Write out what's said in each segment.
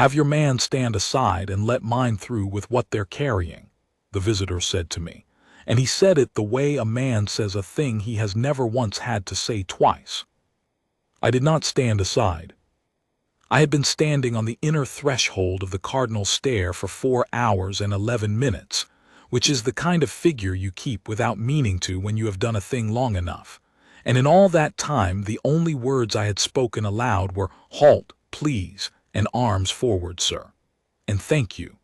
"Have your man stand aside and let mine through with what they're carrying," the visitor said to me, and he said it the way a man says a thing he has never once had to say twice. I did not stand aside. I had been standing on the inner threshold of the cardinal stair for 4 hours and 11 minutes, which is the kind of figure you keep without meaning to when you have done a thing long enough. And in all that time, the only words I had spoken aloud were, "Halt, please, and arms forward, sir. And thank you."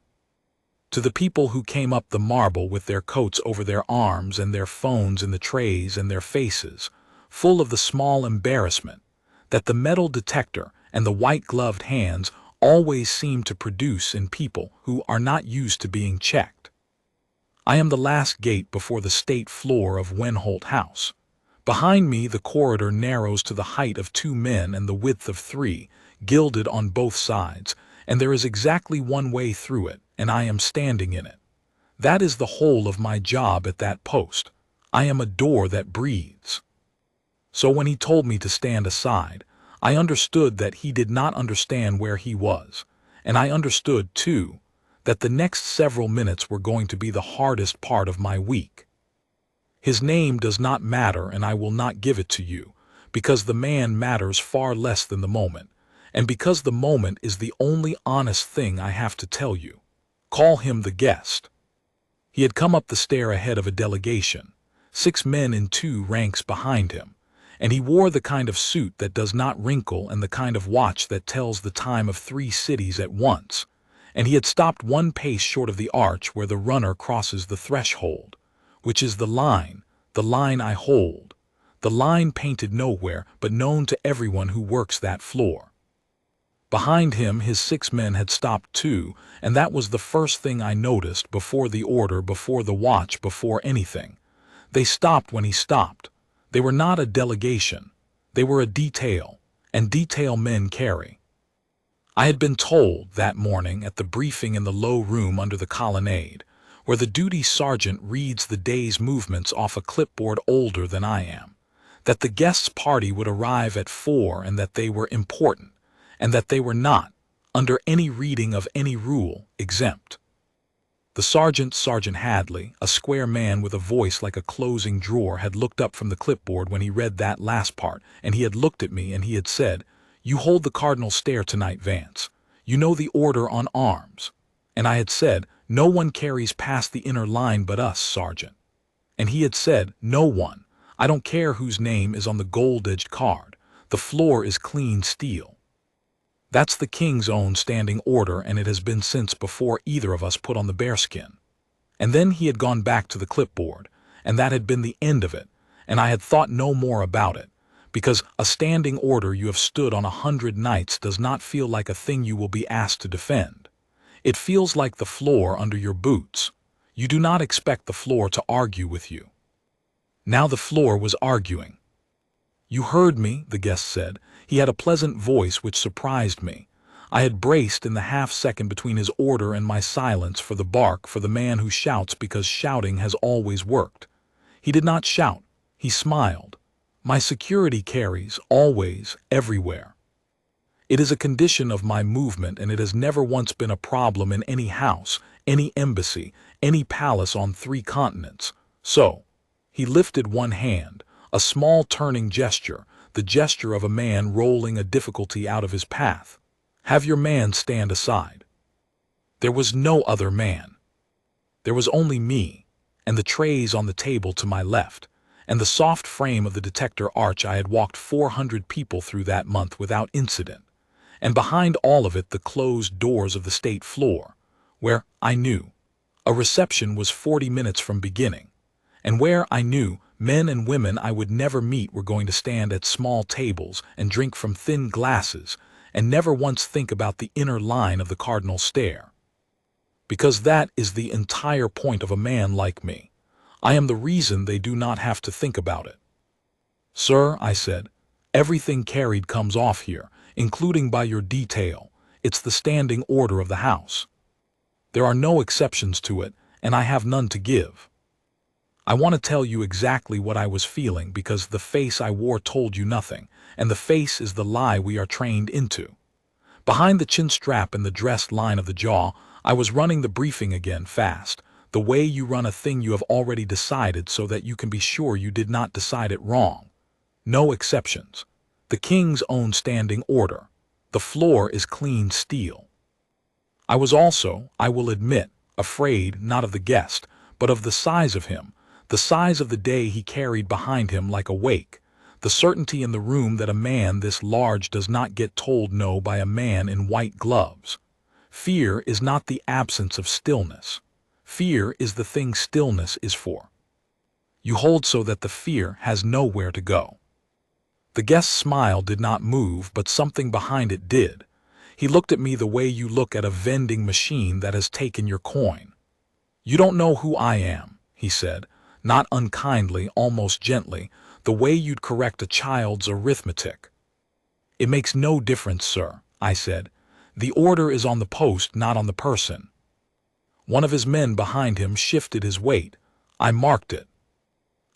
To the people who came up the marble with their coats over their arms and their phones in the trays and their faces, full of the small embarrassment that the metal detector and the white-gloved hands always seem to produce in people who are not used to being checked. I am the last gate before the state floor of Wenholt House. Behind me the corridor narrows to the height of 2 men and the width of 3, gilded on both sides, and there is exactly one way through it, and I am standing in it. That is the whole of my job at that post. I am a door that breathes. So when he told me to stand aside, I understood that he did not understand where he was, and I understood, too, that the next several minutes were going to be the hardest part of my week. His name does not matter, and I will not give it to you, because the man matters far less than the moment, and because the moment is the only honest thing I have to tell you. Call him the guest. He had come up the stair ahead of a delegation, 6 men in 2 ranks behind him, and he wore the kind of suit that does not wrinkle and the kind of watch that tells the time of 3 cities at once, and he had stopped 1 pace short of the arch where the runner crosses the threshold, which is the line I hold, the line painted nowhere but known to everyone who works that floor. Behind him his 6 men had stopped too, and that was the first thing I noticed, before the order, before the watch, before anything. They stopped when he stopped. They were not a delegation. They were a detail, and detail men carry. I had been told that morning at the briefing in the low room under the colonnade, where the duty sergeant reads the day's movements off a clipboard older than I am, that the guests' party would arrive at 4 and that they were important, and that they were not, under any reading of any rule, exempt. The sergeant, Sergeant Hadley, a square man with a voice like a closing drawer, had looked up from the clipboard when he read that last part, and he had looked at me and he had said, "You hold the cardinal stair tonight, Vance. You know the order on arms." And I had said, "No one carries past the inner line but us, Sergeant." And he had said, "No one. I don't care whose name is on the gold-edged card. The floor is clean steel." That's the King's own standing order, and it has been since before either of us put on the bearskin. And then he had gone back to the clipboard, and that had been the end of it, and I had thought no more about it, because a standing order you have stood on 100 nights does not feel like a thing you will be asked to defend. It feels like the floor under your boots. You do not expect the floor to argue with you. Now the floor was arguing. "You heard me," the guest said. He had a pleasant voice which surprised me. I had braced in the half-second between his order and my silence for the bark for the man who shouts because shouting has always worked. He did not shout. He smiled. My security carries, always, everywhere. It is a condition of my movement, and it has never once been a problem in any house, any embassy, any palace on 3 continents. So, he lifted one hand, a small turning gesture, the gesture of a man rolling a difficulty out of his path. "Have your man stand aside." There was no other man. There was only me, and the trays on the table to my left, and the soft frame of the detector arch I had walked 400 people through that month without incident, and behind all of it the closed doors of the state floor, where, I knew, a reception was 40 minutes from beginning, and where, I knew, men and women I would never meet were going to stand at small tables and drink from thin glasses and never once think about the inner line of the cardinal stair. Because that is the entire point of a man like me. I am the reason they do not have to think about it. "Sir," I said, "everything carried comes off here, including by your detail. It's the standing order of the house. There are no exceptions to it, and I have none to give. I want to tell you exactly what I was feeling because the face I wore told you nothing, and the face is the lie we are trained into. Behind the chin strap and the dressed line of the jaw, I was running the briefing again fast, the way you run a thing you have already decided so that you can be sure you did not decide it wrong. No exceptions. The king's own standing order. The floor is clean steel. I was also, I will admit, afraid not of the guest, but of the size of him, the size of the day he carried behind him like a wake, the certainty in the room that a man this large does not get told no by a man in white gloves. Fear is not the absence of stillness. Fear is the thing stillness is for. You hold so that the fear has nowhere to go. The guest's smile did not move, but something behind it did. He looked at me the way you look at a vending machine that has taken your coin. "You don't know who I am," he said, not unkindly, almost gently, the way you'd correct a child's arithmetic. "It makes no difference, sir," I said. "The order is on the post, not on the person." One of his men behind him shifted his weight. I marked it.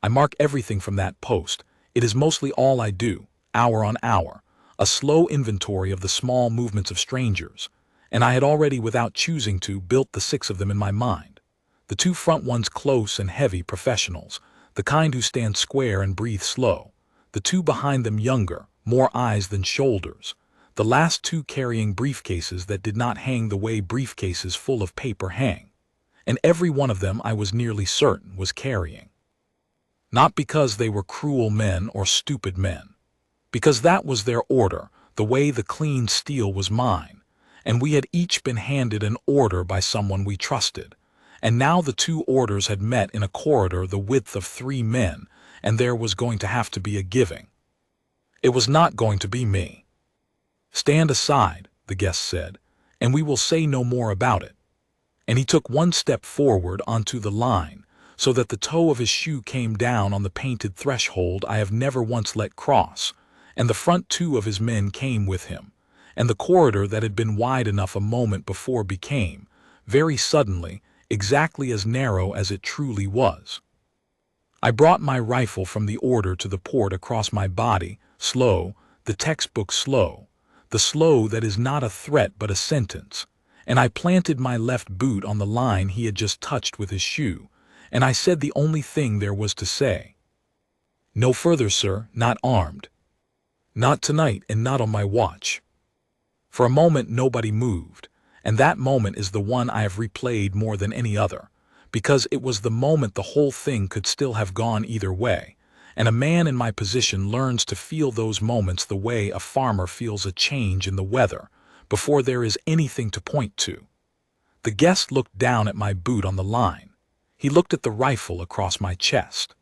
I mark everything from that post. It is mostly all I do, hour on hour, a slow inventory of the small movements of strangers, and I had already, without choosing to, built the 6 of them in my mind. The 2 front ones close and heavy professionals, the kind who stand square and breathe slow. The 2 behind them younger, more eyes than shoulders. The last 2 carrying briefcases that did not hang the way briefcases full of paper hang. And every one of them, I was nearly certain, was carrying. Not because they were cruel men or stupid men. Because that was their order, the way the clean steel was mine. And we had each been handed an order by someone we trusted. And now the 2 orders had met in a corridor the width of 3 men, and there was going to have to be a giving. It was not going to be me. "Stand aside," the guest said, "and we will say no more about it." And he took 1 step forward onto the line, so that the toe of his shoe came down on the painted threshold I have never once let cross, and the front 2 of his men came with him, and the corridor that had been wide enough a moment before became, very suddenly, exactly as narrow as it truly was. I brought my rifle from the order to the port across my body, slow, the textbook slow, the slow that is not a threat but a sentence, and I planted my left boot on the line he had just touched with his shoe, and I said the only thing there was to say. "No further, sir, not armed. Not tonight and not on my watch." For a moment nobody moved, and that moment is the one I have replayed more than any other, because it was the moment the whole thing could still have gone either way, and a man in my position learns to feel those moments the way a farmer feels a change in the weather, before there is anything to point to. The guest looked down at my boot on the line. He looked at the rifle across my chest.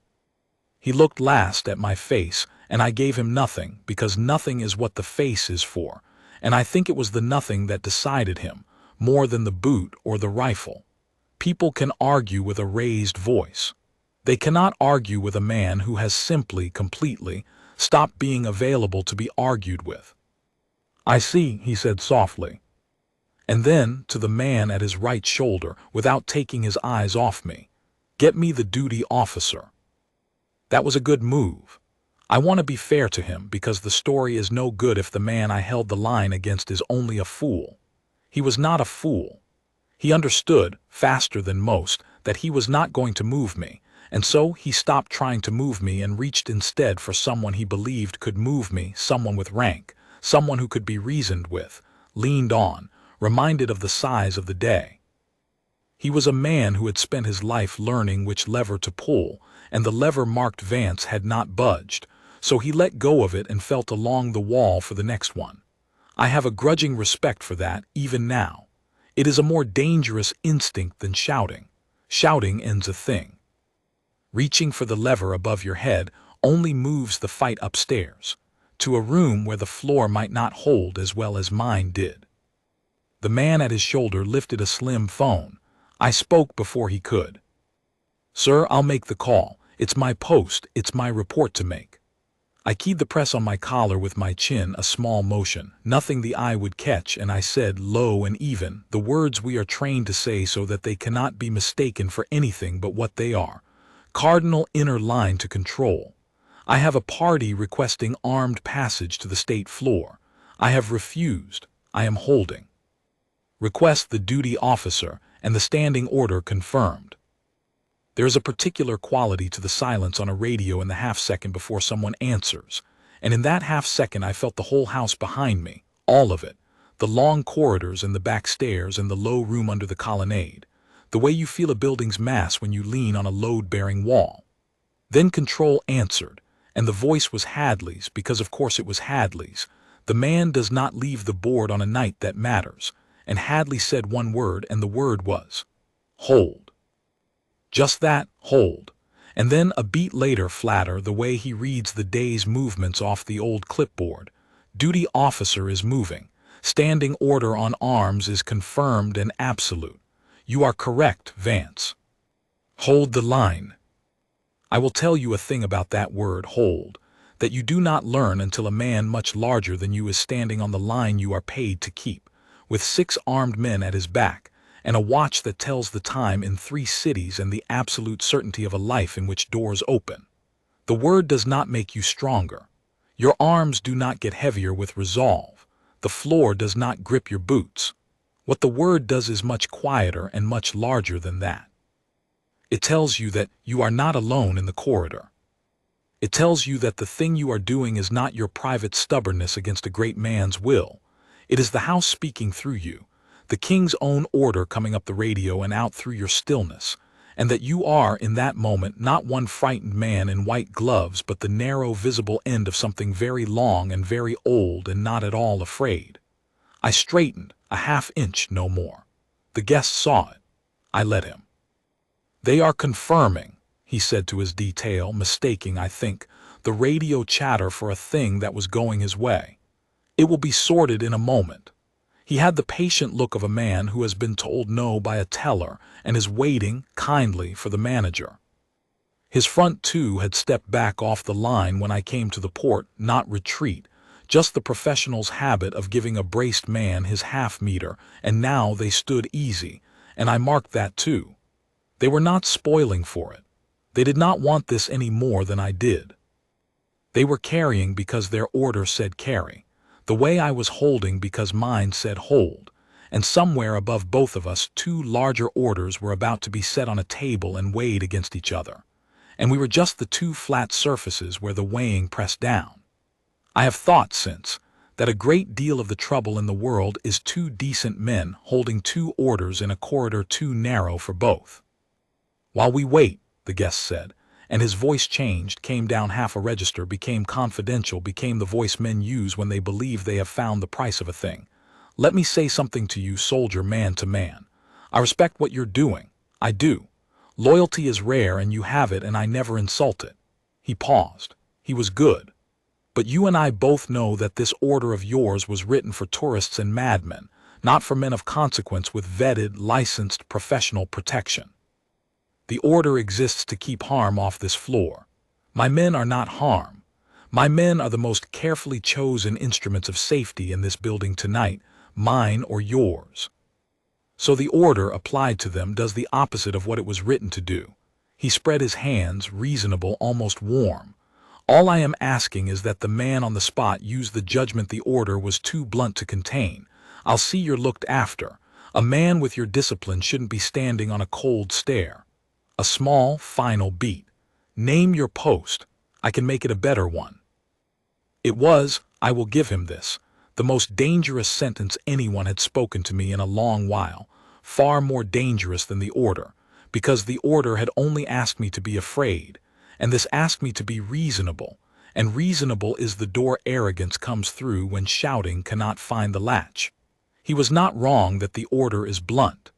He looked last at my face, and I gave him nothing, because nothing is what the face is for, and I think it was the nothing that decided him, more than the boot or the rifle. People can argue with a raised voice. They cannot argue with a man who has simply, completely, stopped being available to be argued with. "I see," he said softly. And then, to the man at his right shoulder, without taking his eyes off me, "Get me the duty officer." That was a good move. I want to be fair to him, because the story is no good if the man I held the line against is only a fool. He was not a fool. He understood, faster than most, that he was not going to move me, and so he stopped trying to move me and reached instead for someone he believed could move me, someone with rank, someone who could be reasoned with, leaned on, reminded of the size of the day. He was a man who had spent his life learning which lever to pull, and the lever marked Vance had not budged, so he let go of it and felt along the wall for the next one. I have a grudging respect for that, even now. It is a more dangerous instinct than shouting. Shouting ends a thing. Reaching for the lever above your head only moves the fight upstairs, to a room where the floor might not hold as well as mine did. The man at his shoulder lifted a slim phone. I spoke before he could. "Sir, I'll make the call. It's my post, it's my report to make." I keyed the press on my collar with my chin, a small motion, nothing the eye would catch, and I said, low and even, the words we are trained to say so that they cannot be mistaken for anything but what they are. Cardinal inner line to control. I have a party requesting armed passage to the state floor. I have refused. I am holding. Request the duty officer, and the standing order confirmed. There is a particular quality to the silence on a radio in the half-second before someone answers, and in that half-second I felt the whole house behind me, all of it, the long corridors and the back stairs and the low room under the colonnade, the way you feel a building's mass when you lean on a load-bearing wall. Then Control answered, and the voice was Hadley's, because of course it was Hadley's. The man does not leave the board on a night that matters, and Hadley said one word, and the word was, hold. Just that, hold. And then a beat later, flatter, the way he reads the day's movements off the old clipboard. Duty officer is moving. Standing order on arms is confirmed and absolute. You are correct, Vance. Hold the line. I will tell you a thing about that word, hold, that you do not learn until a man much larger than you is standing on the line you are paid to keep, with 6 armed men at his back, and a watch that tells the time in 3 cities and the absolute certainty of a life in which doors open. The word does not make you stronger. Your arms do not get heavier with resolve. The floor does not grip your boots. What the word does is much quieter and much larger than that. It tells you that you are not alone in the corridor. It tells you that the thing you are doing is not your private stubbornness against a great man's will. It is the house speaking through you, the king's own order coming up the radio and out through your stillness, and that you are, in that moment, not one frightened man in white gloves, but the narrow, visible end of something very long and very old and not at all afraid. I straightened, a half-inch, no more. The guest saw it. I let him. They are confirming, he said to his detail, mistaking, I think, the radio chatter for a thing that was going his way. It will be sorted in a moment. He had the patient look of a man who has been told no by a teller and is waiting, kindly, for the manager. His front two had stepped back off the line when I came to the port, not retreat, just the professional's habit of giving a braced man his half-meter, and now they stood easy, and I marked that too. They were not spoiling for it. They did not want this any more than I did. They were carrying because their order said carry, the way I was holding because mine said hold, and somewhere above both of us 2 larger orders were about to be set on a table and weighed against each other, and we were just the 2 flat surfaces where the weighing pressed down. I have thought since that a great deal of the trouble in the world is 2 decent men holding 2 orders in a corridor too narrow for both. While we wait, the guest said, and his voice changed, came down half a register, became confidential, became the voice men use when they believe they have found the price of a thing. Let me say something to you, soldier, man to man. I respect what you're doing. I do. Loyalty is rare and you have it, and I never insult it. He paused. He was good. But you and I both know that this order of yours was written for tourists and madmen, not for men of consequence with vetted, licensed, professional protection. The order exists to keep harm off this floor. My men are not harm. My men are the most carefully chosen instruments of safety in this building tonight, mine or yours. So the order applied to them does the opposite of what it was written to do. He spread his hands, reasonable, almost warm. All I am asking is that the man on the spot use the judgment the order was too blunt to contain. I'll see you're looked after. A man with your discipline shouldn't be standing on a cold stare. A small, final beat. Name your post. I can make it a better one. It was, I will give him this, the most dangerous sentence anyone had spoken to me in a long while, far more dangerous than the order, because the order had only asked me to be afraid, and this asked me to be reasonable, and reasonable is the door arrogance comes through when shouting cannot find the latch. He was not wrong that the order is blunt.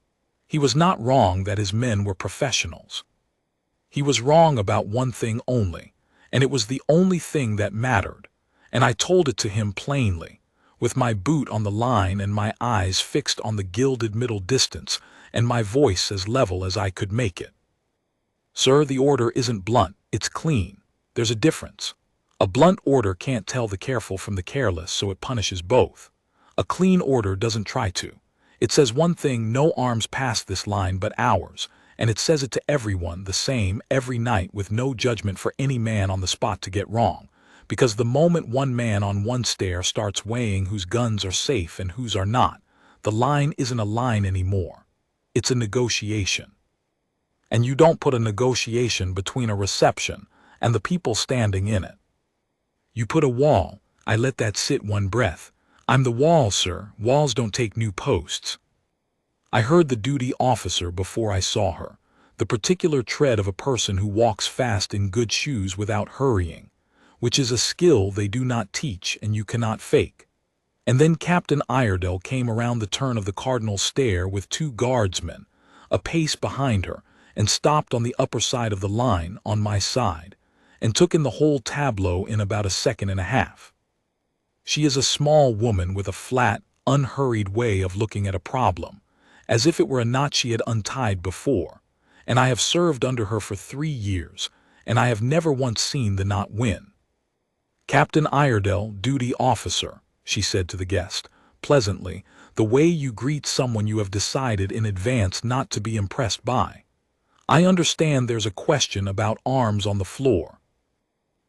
He was not wrong that his men were professionals. He was wrong about one thing only, and it was the only thing that mattered, and I told it to him plainly, with my boot on the line and my eyes fixed on the gilded middle distance, and my voice as level as I could make it. Sir, the order isn't blunt, it's clean. There's a difference. A blunt order can't tell the careful from the careless, so it punishes both. A clean order doesn't try to. It says one thing, no arms past this line but ours, and it says it to everyone the same every night with no judgment for any man on the spot to get wrong, Because the moment one man on one stair starts weighing whose guns are safe and whose are not, the line isn't a line anymore. It's a negotiation. And you don't put a negotiation between a reception and the people standing in it. You put a wall. I let that sit one breath. I'm the wall, sir. Walls don't take new posts. I heard the duty officer before I saw her, the particular tread of a person who walks fast in good shoes without hurrying, which is a skill they do not teach and you cannot fake. And then Captain Iredell came around the turn of the Cardinal stair with 2 guardsmen, a pace behind her, and stopped on the upper side of the line on my side, and took in the whole tableau in about a second and a half. She is a small woman with a flat, unhurried way of looking at a problem, as if it were a knot she had untied before, and I have served under her for 3 years, and I have never once seen the knot win. Captain Iredell, duty officer, she said to the guest, pleasantly, the way you greet someone you have decided in advance not to be impressed by. I understand there's a question about arms on the floor.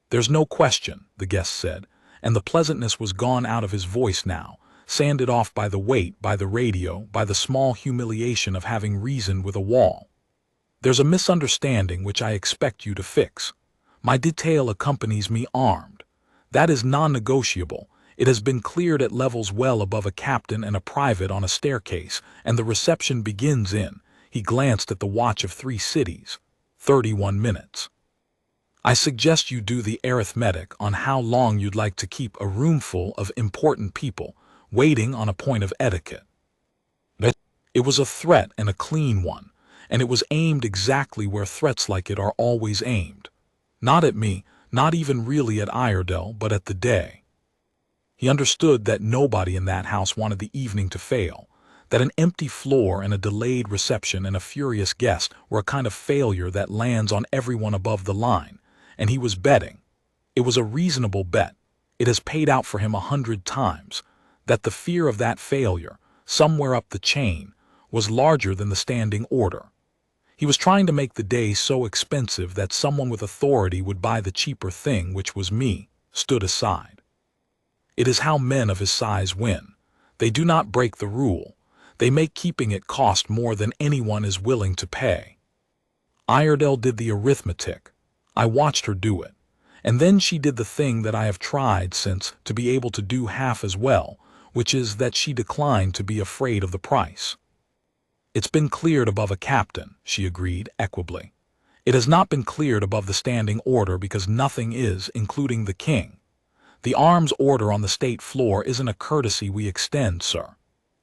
There's no question, the guest said, and the pleasantness was gone out of his voice now, sanded off by the weight, by the radio, by the small humiliation of having reasoned with a wall. There's a misunderstanding which I expect you to fix. My detail accompanies me armed. That is non-negotiable. It has been cleared at levels well above a captain and a private on a staircase, and the reception begins in, he glanced at the watch of 3 cities, 31 minutes. I suggest you do the arithmetic on how long you'd like to keep a roomful of important people waiting on a point of etiquette. It was a threat and a clean one, and it was aimed exactly where threats like it are always aimed. Not at me, not even really at Iredell, but at the day. He understood that nobody in that house wanted the evening to fail, that an empty floor and a delayed reception and a furious guest were a kind of failure that lands on everyone above the line, and he was betting. It was a reasonable bet. It has paid out for him 100 times, that the fear of that failure, somewhere up the chain, was larger than the standing order. He was trying to make the day so expensive that someone with authority would buy the cheaper thing, which was me, stood aside. It is how men of his size win. They do not break the rule. They make keeping it cost more than anyone is willing to pay. Iredell did the arithmetic. I watched her do it. And then she did the thing that I have tried since to be able to do half as well, which is that she declined to be afraid of the price. It's been cleared above a captain, she agreed equably. It has not been cleared above the standing order because nothing is, including the king. The arms order on the state floor isn't a courtesy we extend, sir.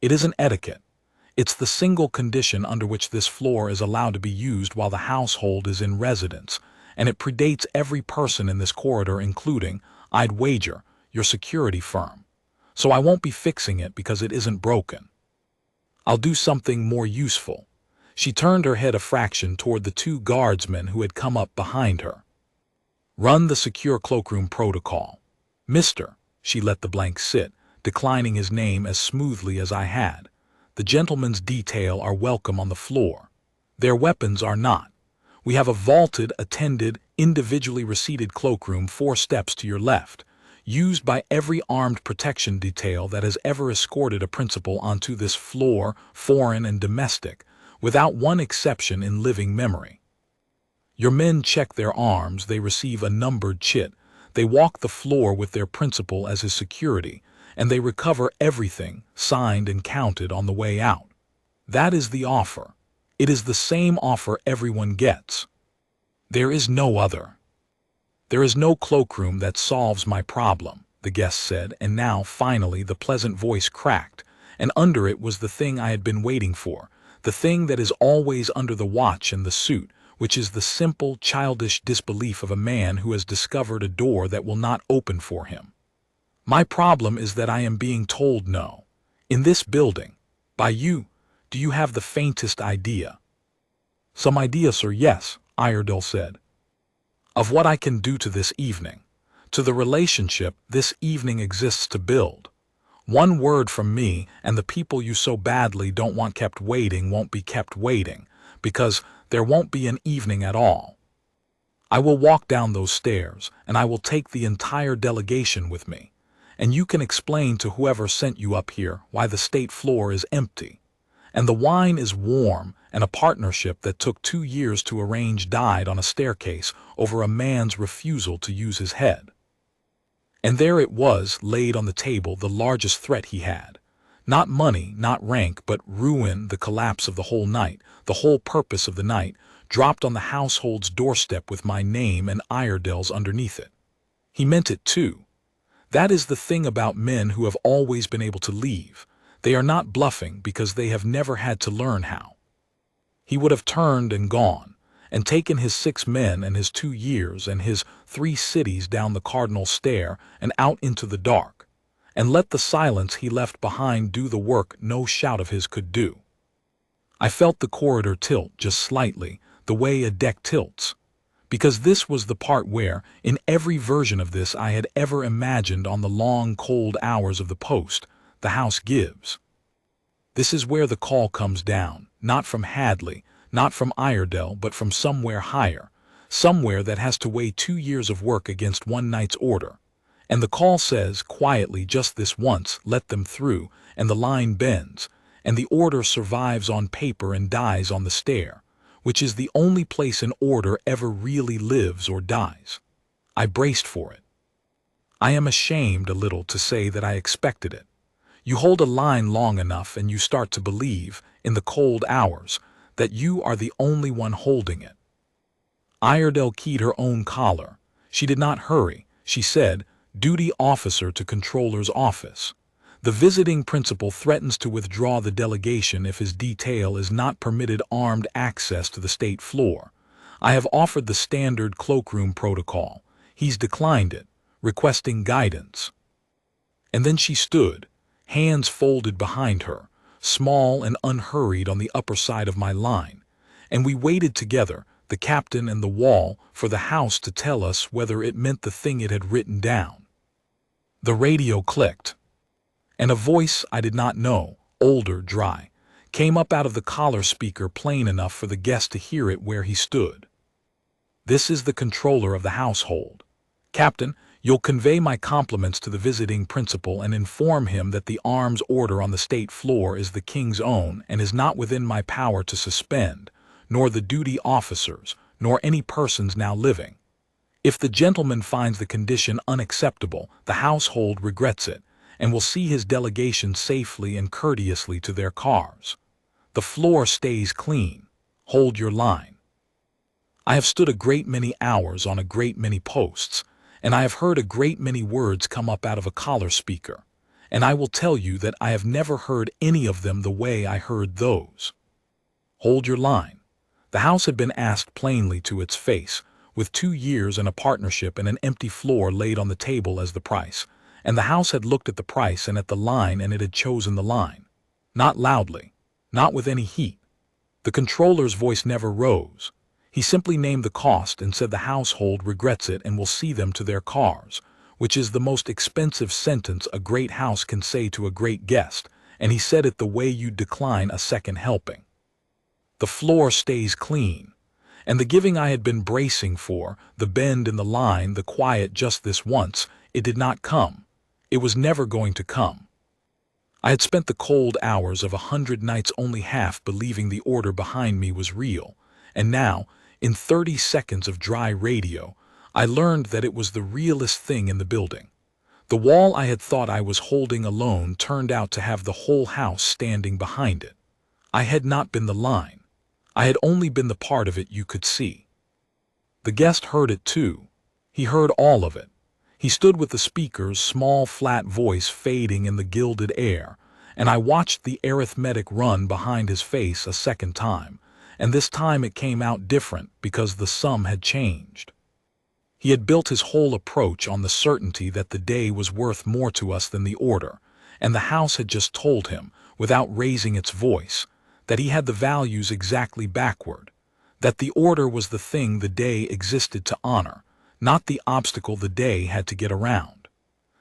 It isn't etiquette. It's the single condition under which this floor is allowed to be used while the household is in residence, and it predates every person in this corridor, including, I'd wager, your security firm. So I won't be fixing it because it isn't broken. I'll do something more useful. She turned her head a fraction toward the 2 guardsmen who had come up behind her. Run the secure cloakroom protocol. Mr. She let the blank sit, declining his name as smoothly as I had. The gentlemen's detail are welcome on the floor. Their weapons are not. We have a vaulted, attended, individually receipted cloakroom 4 steps to your left, used by every armed protection detail that has ever escorted a principal onto this floor, foreign and domestic, without one exception in living memory. Your men check their arms, they receive a numbered chit, they walk the floor with their principal as his security, and they recover everything, signed and counted on the way out. That is the offer. It is the same offer everyone gets. There is no other. There is no cloakroom that solves my problem, the guest said, and now, finally, the pleasant voice cracked, and under it was the thing I had been waiting for, the thing that is always under the watch and the suit, which is the simple, childish disbelief of a man who has discovered a door that will not open for him. My problem is that I am being told no. In this building. By you. Do you have the faintest idea? Some idea, sir, yes, Iredell said. Of what I can do to this evening. To the relationship this evening exists to build. One word from me, and the people you so badly don't want kept waiting won't be kept waiting, because there won't be an evening at all. I will walk down those stairs, and I will take the entire delegation with me. And you can explain to whoever sent you up here why the state floor is empty. And the wine is warm, and a partnership that took 2 years to arrange died on a staircase over a man's refusal to use his head. And there it was, laid on the table, the largest threat he had. Not money, not rank, but ruin, the collapse of the whole night, the whole purpose of the night, dropped on the household's doorstep with my name and Iredale's underneath it. He meant it too. That is the thing about men who have always been able to leave. They are not bluffing because they have never had to learn how. He would have turned and gone, and taken his 6 men and his 2 years and his 3 cities down the cardinal stair and out into the dark, and let the silence he left behind do the work no shout of his could do. I felt the corridor tilt just slightly, the way a deck tilts, because this was the part where, in every version of this I had ever imagined on the long, cold hours of the post, the house gives. This is where the call comes down, not from Hadley, not from Iredale, but from somewhere higher, somewhere that has to weigh 2 years of work against 1 night's order. And the call says, quietly, just this once, let them through, and the line bends, and the order survives on paper and dies on the stair, which is the only place an order ever really lives or dies. I braced for it. I am ashamed a little to say that I expected it. You hold a line long enough and you start to believe, in the cold hours, that you are the only one holding it. Iredale keyed her own collar. She did not hurry. She said, "Duty officer to controller's office. The visiting principal threatens to withdraw the delegation if his detail is not permitted armed access to the state floor. I have offered the standard cloakroom protocol. He's declined it, requesting guidance." And then she stood, hands folded behind her, small and unhurried on the upper side of my line, and we waited together, the captain and the wall, for the house to tell us whether it meant the thing it had written down. The radio clicked, and a voice I did not know, older, dry, came up out of the collar speaker plain enough for the guest to hear it where he stood. "This is the controller of the household. Captain, you'll convey my compliments to the visiting principal and inform him that the arms order on the state floor is the king's own and is not within my power to suspend, nor the duty officers, nor any persons now living. If the gentleman finds the condition unacceptable, the household regrets it, and will see his delegation safely and courteously to their cars. The floor stays clean. Hold your line." I have stood a great many hours on a great many posts, and I have heard a great many words come up out of a collar speaker, and I will tell you that I have never heard any of them the way I heard those. Hold your line. The house had been asked plainly to its face, with 2 years and a partnership and an empty floor laid on the table as the price, and the house had looked at the price and at the line, and it had chosen the line. Not loudly, not with any heat. The controller's voice never rose. He simply named the cost and said the household regrets it and will see them to their cars, which is the most expensive sentence a great house can say to a great guest, and he said it the way you'd decline a second helping. The floor stays clean, and the giving I had been bracing for, the bend in the line, the quiet just this once, it did not come. It was never going to come. I had spent the cold hours of 100 nights only half believing the order behind me was real, and now, in 30 seconds of dry radio, I learned that it was the realest thing in the building. The wall I had thought I was holding alone turned out to have the whole house standing behind it. I had not been the line. I had only been the part of it you could see. The guest heard it too. He heard all of it. He stood with the speaker's small flat voice fading in the gilded air, and I watched the arithmetic run behind his face a second time, and this time it came out different because the sum had changed. He had built his whole approach on the certainty that the day was worth more to us than the order, and the house had just told him, without raising its voice, that he had the values exactly backward, that the order was the thing the day existed to honor, not the obstacle the day had to get around.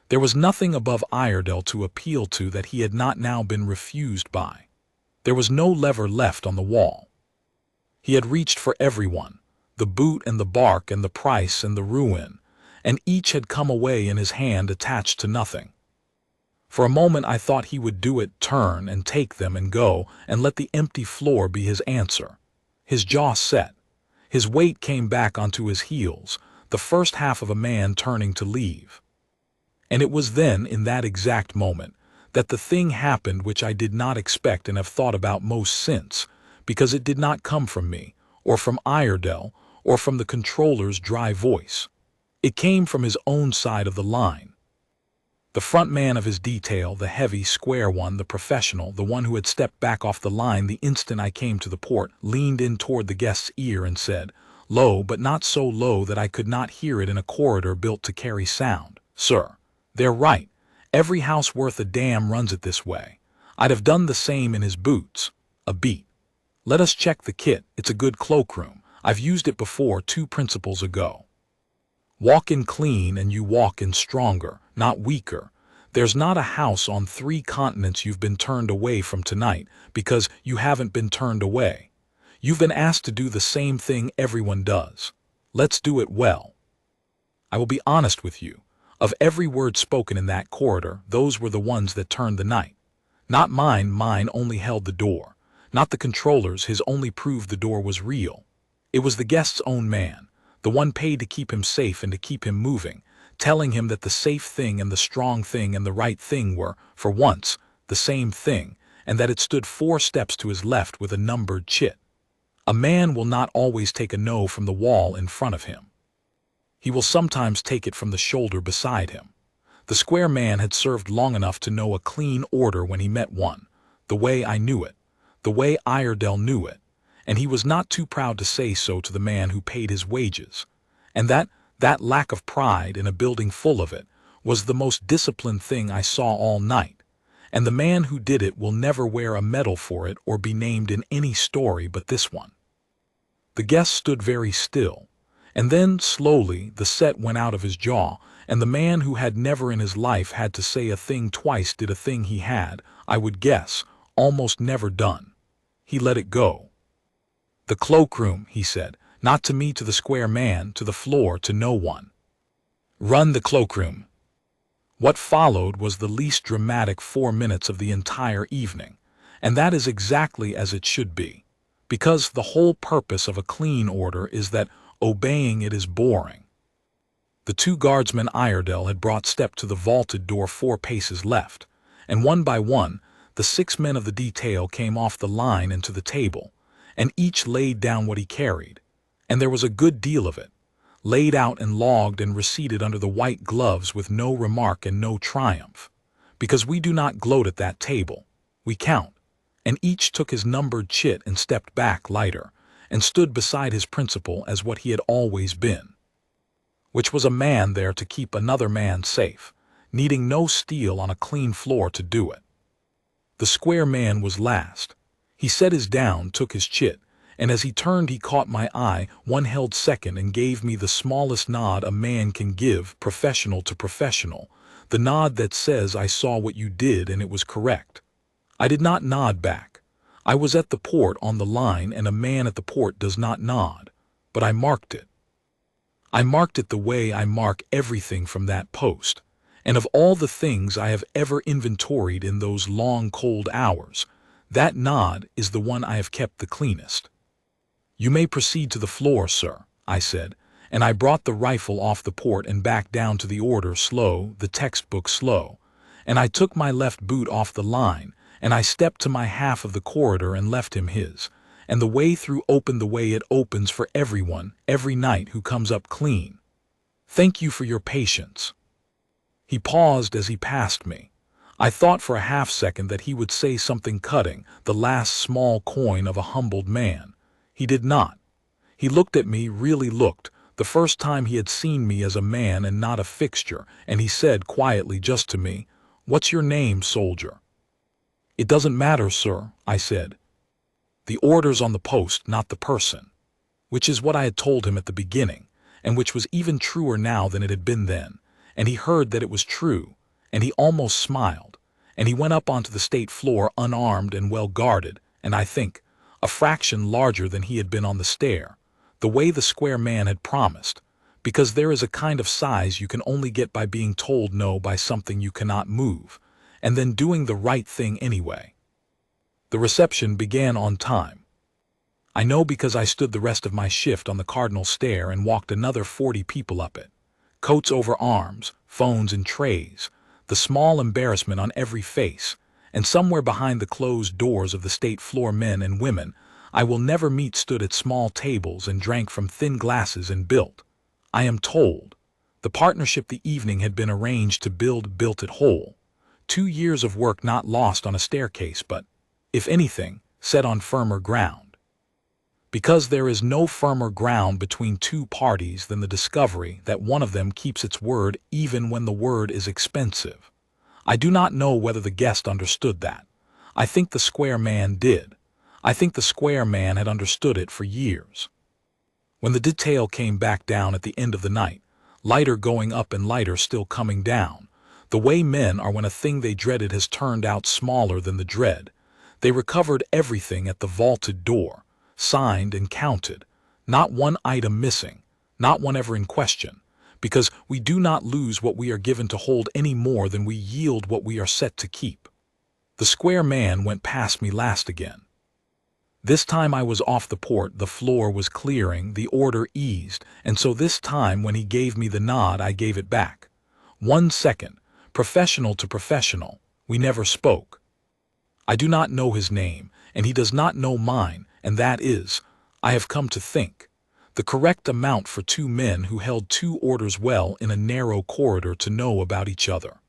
There was nothing above Iredale to appeal to that he had not now been refused by. There was no lever left on the wall. He had reached for everyone. the boot and the bark and the price and the ruin, and each had come away in his hand attached to nothing. For a moment I thought he would do it, turn and take them and go, and let the empty floor be his answer. His jaw set. His weight came back onto his heels, the first half of a man turning to leave. And it was then, in that exact moment, that the thing happened which I did not expect and have thought about most since, because it did not come from me, or from Iredell, or from the controller's dry voice. It came from his own side of the line. The front man of his detail, the heavy, square one, the professional, the one who had stepped back off the line the instant I came to the port, leaned in toward the guest's ear and said, low but not so low that I could not hear it in a corridor built to carry sound, "Sir, they're right. Every house worth a damn runs it this way. I'd have done the same in his boots. A beat. Let us check the kit. It's a good cloakroom. I've used it before 2 principles ago. Walk in clean and you walk in stronger, not weaker. There's not a house on 3 continents you've been turned away from tonight because you haven't been turned away. You've been asked to do the same thing everyone does. Let's do it well. I will be honest with you. Of every word spoken in that corridor, those were the ones that turned the night. Not mine, mine only held the door. Not the controller's, his only proved the door was real. It was the guest's own man, the one paid to keep him safe and to keep him moving, telling him that the safe thing and the strong thing and the right thing were, for once, the same thing, and that it stood 4 steps to his left with a numbered chit. A man will not always take a no from the wall in front of him. He will sometimes take it from the shoulder beside him. The square man had served long enough to know a clean order when he met one, the way I knew it, the way Iredell knew it, and he was not too proud to say so to the man who paid his wages. And that lack of pride in a building full of it was the most disciplined thing I saw all night, and the man who did it will never wear a medal for it or be named in any story but this one. The guest stood very still, and then, slowly, the set went out of his jaw, and the man who had never in his life had to say a thing twice did a thing he had, I would guess, almost never done. He let it go. The cloakroom, he said, not to me, to the square man, to the floor, to no one. Run the cloakroom. What followed was the least dramatic 4 minutes of the entire evening, and that is exactly as it should be, because the whole purpose of a clean order is that obeying it is boring. The 2 guardsmen Iredell had brought stepped to the vaulted door 4 paces left, and one by one, the 6 men of the detail came off the line and to the table, and each laid down what he carried, and there was a good deal of it, laid out and logged and receipted under the white gloves with no remark and no triumph, because we do not gloat at that table, we count, and each took his numbered chit and stepped back lighter, and stood beside his principal as what he had always been, which was a man there to keep another man safe, needing no steel on a clean floor to do it. The square man was last. He set his down, took his chit, and as he turned he caught my eye, one held second, and gave me the smallest nod a man can give, professional to professional, the nod that says I saw what you did and it was correct. I did not nod back. I was at the port on the line, and a man at the port does not nod, but I marked it. I marked it the way I mark everything from that post, and of all the things I have ever inventoried in those long cold hours, that nod is the one I have kept the cleanest. You may proceed to the floor, sir, I said, and I brought the rifle off the port and back down to the order slow, the textbook slow, and I took my left boot off the line, and I stepped to my half of the corridor and left him his, and the way through opened the way it opens for everyone, every night, who comes up clean. Thank you for your patience. He paused as he passed me. I thought for a half-second that he would say something cutting, the last small coin of a humbled man. He did not. He looked at me, really looked, the first time he had seen me as a man and not a fixture, and he said quietly just to me, "What's your name, soldier?" "It doesn't matter, sir," I said. "The order's on the post, not the person," which is what I had told him at the beginning, and which was even truer now than it had been then, and he heard that it was true, and he almost smiled, and he went up onto the state floor unarmed and well guarded, and I think a fraction larger than he had been on the stair, the way the square man had promised, because there is a kind of size you can only get by being told no by something you cannot move, and then doing the right thing anyway. The reception began on time. I know because I stood the rest of my shift on the cardinal stair and walked another 40 people up it. Coats over arms, phones and trays, the small embarrassment on every face, and somewhere behind the closed doors of the state floor men and women I will never meet stood at small tables and drank from thin glasses and built. I am told the partnership the evening had been arranged to built it whole. 2 years of work not lost on a staircase but, if anything, set on firmer ground. Because there is no firmer ground between two parties than the discovery that one of them keeps its word even when the word is expensive. I do not know whether the guest understood that. I think the square man did. I think the square man had understood it for years. When the detail came back down at the end of the night, lighter going up and lighter still coming down, the way men are when a thing they dreaded has turned out smaller than the dread, they recovered everything at the vaulted door, signed and counted, not one item missing, not one ever in question, because we do not lose what we are given to hold any more than we yield what we are set to keep. The square man went past me last again. This time I was off the port, the floor was clearing, the order eased, and so this time when he gave me the nod I gave it back. 1 second, professional to professional, we never spoke. I do not know his name, and he does not know mine, and that is, I have come to think, the correct amount for 2 men who held 2 orders well in a narrow corridor to know about each other.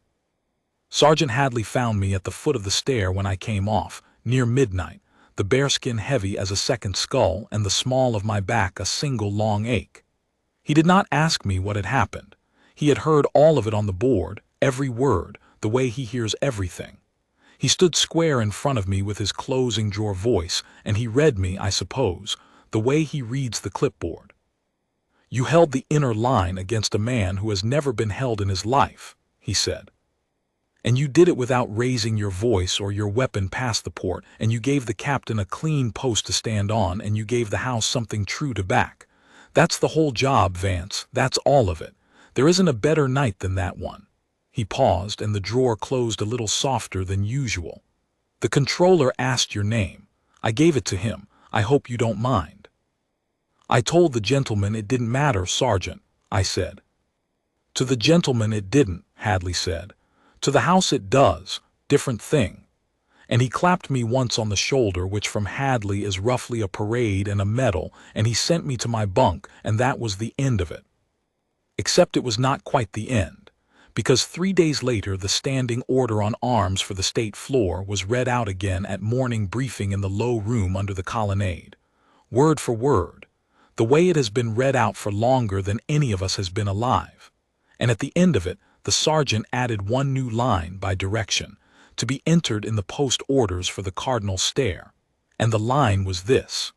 Sergeant Hadley found me at the foot of the stair when I came off, near midnight, the bearskin heavy as a second skull and the small of my back a single long ache. He did not ask me what had happened. He had heard all of it on the board, every word, the way he hears everything. He stood square in front of me with his closing drawer voice, and he read me, I suppose, the way he reads the clipboard. You held the inner line against a man who has never been held in his life, he said. And you did it without raising your voice or your weapon past the port, and you gave the captain a clean post to stand on, and you gave the house something true to back. That's the whole job, Vance, that's all of it. There isn't a better night than that one. He paused, and the drawer closed a little softer than usual. The controller asked your name. I gave it to him. I hope you don't mind. I told the gentleman it didn't matter, Sergeant, I said. To the gentleman it didn't, Hadley said. To the house it does, different thing. And he clapped me once on the shoulder, which from Hadley is roughly a parade and a medal, and he sent me to my bunk, and that was the end of it. Except it was not quite the end, because 3 days later the standing order on arms for the state floor was read out again at morning briefing in the low room under the colonnade. Word for word, the way it has been read out for longer than any of us has been alive. And at the end of it, the sergeant added 1 new line by direction, to be entered in the post orders for the cardinal stair, and the line was this: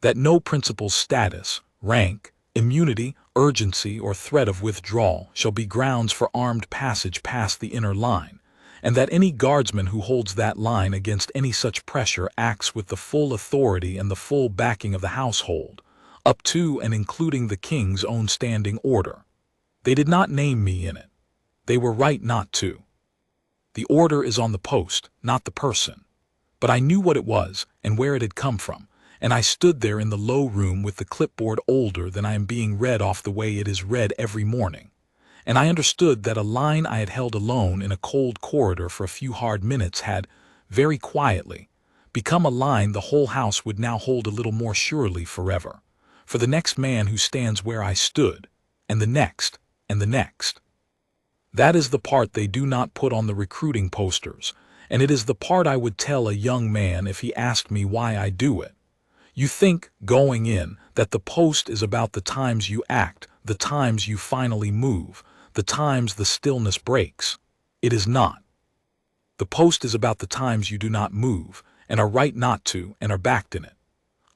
that no principal's status, rank, immunity, urgency, or threat of withdrawal shall be grounds for armed passage past the inner line, and that any guardsman who holds that line against any such pressure acts with the full authority and the full backing of the household, up to and including the king's own standing order. They did not name me in it. They were right not to. The order is on the post, not the person. But I knew what it was and where it had come from, and I stood there in the low room with the clipboard older than I am being read off the way it is read every morning. And I understood that a line I had held alone in a cold corridor for a few hard minutes had, very quietly, become a line the whole house would now hold a little more surely forever, for the next man who stands where I stood, and the next, and the next. That is the part they do not put on the recruiting posters, and it is the part I would tell a young man if he asked me why I do it. You think, going in, that the post is about the times you act, the times you finally move, the times the stillness breaks. It is not. The post is about the times you do not move, and are right not to, and are backed in it.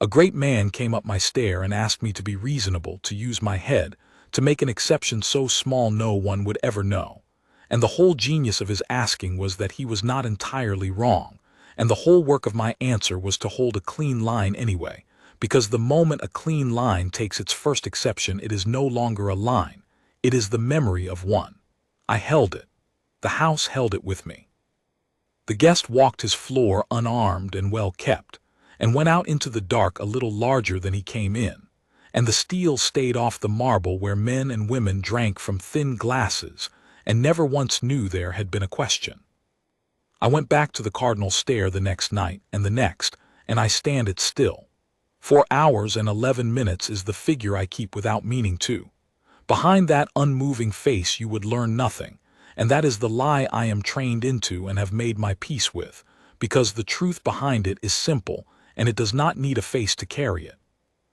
A great man came up my stair and asked me to be reasonable, to use my head, to make an exception so small no one would ever know. And the whole genius of his asking was that he was not entirely wrong, and the whole work of my answer was to hold a clean line anyway, because the moment a clean line takes its first exception, it is no longer a line. It is the memory of one. I held it. The house held it with me. The guest walked his floor unarmed and well kept, and went out into the dark a little larger than he came in, and the steel stayed off the marble where men and women drank from thin glasses and never once knew there had been a question. I went back to the Cardinal Stair the next night and the next, and I stand it still. 4 hours and 11 minutes is the figure I keep without meaning to. Behind that unmoving face you would learn nothing, and that is the lie I am trained into and have made my peace with, because the truth behind it is simple, and it does not need a face to carry it.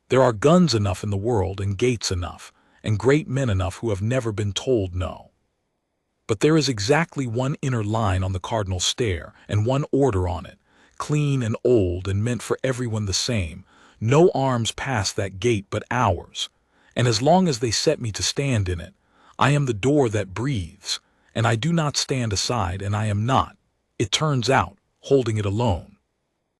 There are guns enough in the world, and gates enough, and great men enough who have never been told no. But there is exactly one inner line on the Cardinal Stair, and one order on it, clean and old and meant for everyone the same. No arms pass that gate but ours, and as long as they set me to stand in it, I am the door that breathes, and I do not stand aside, and I am not, it turns out, holding it alone.